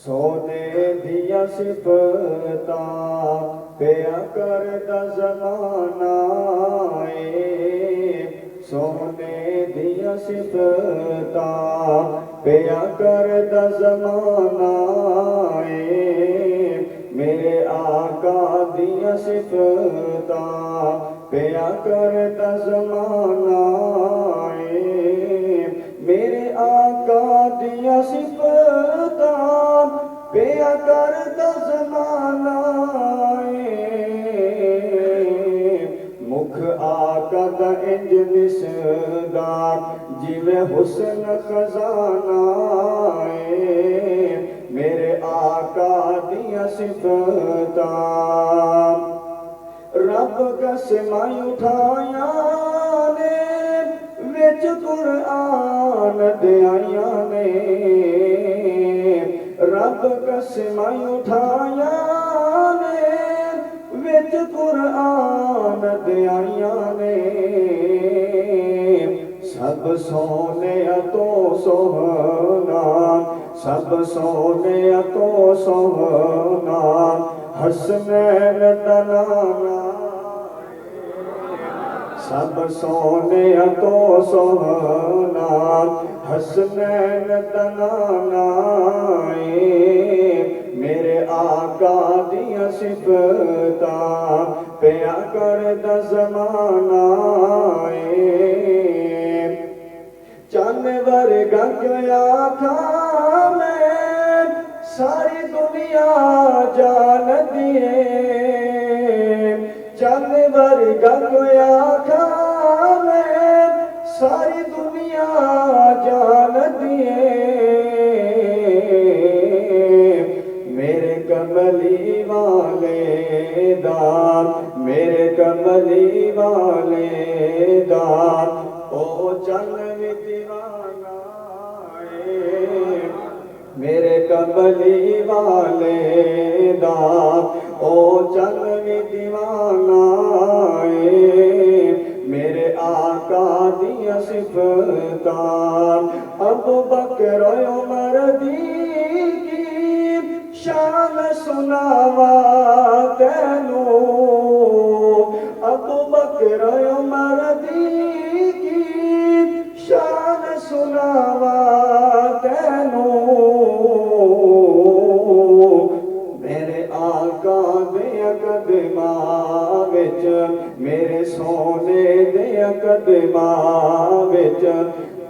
सोने दिया सिफता पिया करदा ज़माना सोने दिया सिफता पिया करदा ज़माना मेरे आका दिया सिफता पिया करदा ज़माना मेरे आका दिया सिफता पिया करदा ज़माना मुख आका दा इंज दिसदा जिवें हुस्न खजाना मेरे आका दिया सिफता रब कसमां उठाया ने विच कुरान दियाया ने रब कसमां उठाया ने विच कुरान दियाया ने सब सोने तो सोहना सब सोने तो सोहना हसनैन दा नाना सब सोने तो सोहना हसनैन दा नाना मेरे आका दिया सिफता पिया करदा ज़माना चन्न वर्गा क्या था मैं सारी दुनिया जान दिए चन्न वर्गा क्या था मैं सारी दुनिया जान दिए मेरे कमली वाले दार मेरे कमली वाले दार ओ चल भी दीवाना मेरे कमली वाले दार ओ चल भी दीवाना मेरे आका दिया सिफता अबू बकर उमर दी की शान सुनावा तैनू अबू बकर उमर दी की शान सुनावा तैनू मेरे आका दे कदमां विच मेरे सोने दे कदमां विच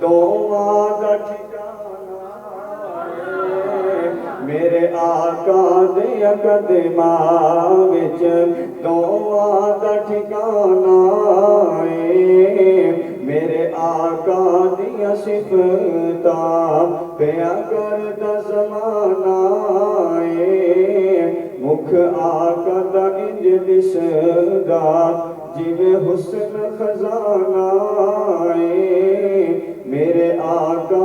दुआं दा ठिकाना मेरे आका दे कदमां विच दुआं दा ठिकाना मेरे आका दिया सिफता पिया करदा ज़माना मुख आका दा इंज दिसदा जिवें हुस्न खजाना मेरे आका